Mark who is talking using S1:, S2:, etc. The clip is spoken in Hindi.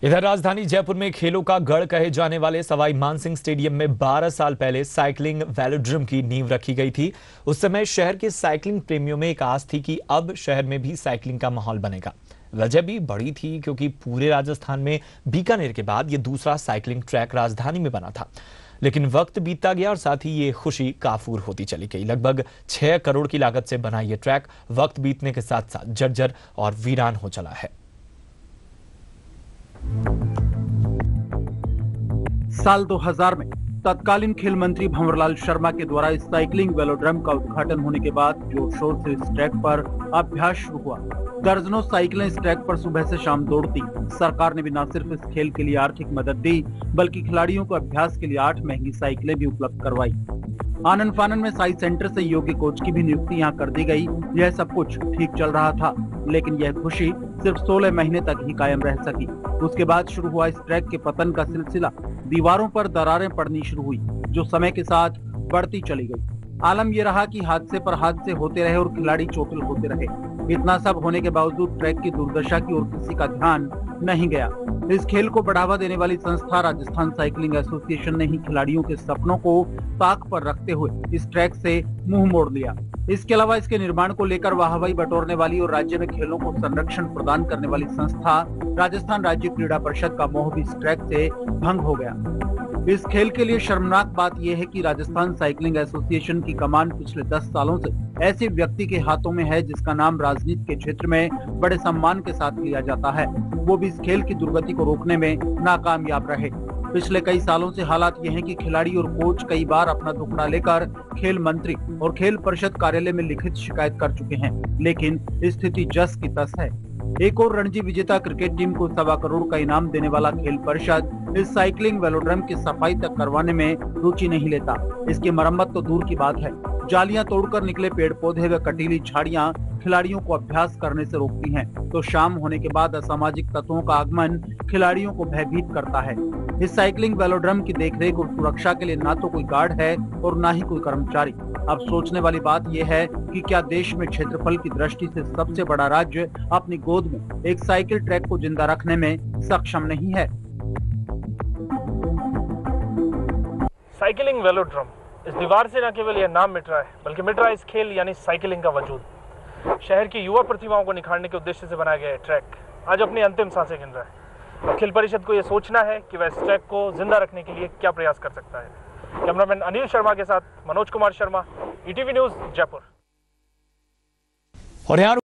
S1: इधर राजधानी जयपुर में खेलों का गढ़ कहे जाने वाले सवाई मानसिंह स्टेडियम में 12 साल पहले साइकिलिंग वेलोड्रम की नींव रखी गई थी। उस समय शहर के साइकिलिंग प्रेमियों में एक आस थी कि अब शहर में भी साइकिलिंग का माहौल बनेगा। वजह भी बड़ी थी क्योंकि पूरे राजस्थान में बीकानेर के बाद ये दूसरा साइकिलिंग ट्रैक राजधानी में बना था। लेकिन वक्त बीतता गया और साथ ही ये खुशी काफूर होती चली गई। लगभग 6 करोड़ की लागत से बना ये ट्रैक वक्त बीतने के साथ साथ जर्जर और वीरान हो चला है।
S2: साल 2000 में तत्कालीन खेल मंत्री भंवरलाल शर्मा के द्वारा इस साइकिलिंग वेलोड्रम का उद्घाटन होने के बाद जोर शोर से इस ट्रैक पर अभ्यास शुरू हुआ। दर्जनों साइकिलें इस ट्रैक पर सुबह से शाम दौड़ती। सरकार ने भी न सिर्फ इस खेल के लिए आर्थिक मदद दी, बल्कि खिलाड़ियों को अभ्यास के लिए 8 महंगी साइकिलें भी उपलब्ध करवाई। आनन फानन में साई सेंटर से योग्य कोच की भी नियुक्ति यहाँ कर दी गई। यह सब कुछ ठीक चल रहा था, लेकिन यह खुशी सिर्फ 16 महीने तक ही कायम रह सकी। उसके बाद शुरू हुआ इस ट्रैक के पतन का सिलसिला। दीवारों पर दरारें पड़नी शुरू हुई, जो समय के साथ बढ़ती चली गई। आलम यह रहा कि हादसे पर हादसे होते रहे और खिलाड़ी चोटिल होते रहे। इतना सब होने के बावजूद ट्रैक की दुर्दशा की ओर किसी का ध्यान नहीं गया। इस खेल को बढ़ावा देने वाली संस्था राजस्थान साइकिलिंग एसोसिएशन ने ही खिलाड़ियों के सपनों को ताक पर रखते हुए इस ट्रैक से मुंह मोड़ लिया। इसके अलावा इसके निर्माण को लेकर वाहवाही बटोरने वाली और राज्य में खेलों को संरक्षण प्रदान करने वाली संस्था राजस्थान राज्य क्रीड़ा परिषद का मोह भी इस ट्रैक से भंग हो गया। इस खेल के लिए शर्मनाक बात यह है कि राजस्थान साइकिलिंग एसोसिएशन की कमान पिछले 10 सालों से ऐसे व्यक्ति के हाथों में है जिसका नाम राजनीति के क्षेत्र में बड़े सम्मान के साथ लिया जाता है। वो भी इस खेल की दुर्गति को रोकने में नाकामयाब रहे। पिछले कई सालों से हालात ये हैं कि खिलाड़ी और कोच कई बार अपना दुखड़ा लेकर खेल मंत्री और खेल परिषद कार्यालय में लिखित शिकायत कर चुके हैं, लेकिन स्थिति जस की तस है। एक और रणजी विजेता क्रिकेट टीम को 1.25 करोड़ का इनाम देने वाला खेल परिषद इस साइकिलिंग वेलोड्रम की सफाई तक करवाने में रुचि नहीं लेता। इसकी मरम्मत तो दूर की बात है, जालियां तोड़कर निकले पेड़ पौधे व कटीली झाड़ियां खिलाड़ियों को अभ्यास करने से रोकती हैं, तो शाम होने के बाद असामाजिक तत्वों का आगमन खिलाड़ियों को भयभीत करता है। इस साइकिलिंग वेलोड्रम की देखरेख और सुरक्षा के लिए ना तो कोई गार्ड है और ना ही कोई कर्मचारी। अब सोचने वाली बात यह है कि क्या देश में क्षेत्रफल की दृष्टि से सबसे बड़ा राज्य अपनी गोद में एक साइकिल ट्रैक को जिंदा रखने में सक्षम नहीं है।
S3: साइकिलिंग वेलोड्रम, इस दीवार से न केवल यह नाम मिट रहा है, बल्कि मिट रहा है इस खेल यानी साइकिलिंग का वजूद। शहर की युवा प्रतिभाओं को निखारने के उद्देश्य से बनाया गया है ट्रैक आज अपनी अंतिम सांसें गिन रहा है। अब खेल परिषद को यह सोचना है कि वह इस ट्रैक को जिंदा रखने के लिए क्या प्रयास कर सकता है। कैमरामैन अनिल शर्मा के साथ मनोज कुमार शर्मा, ईटीवी न्यूज़, जयपुर।
S1: और यहाँ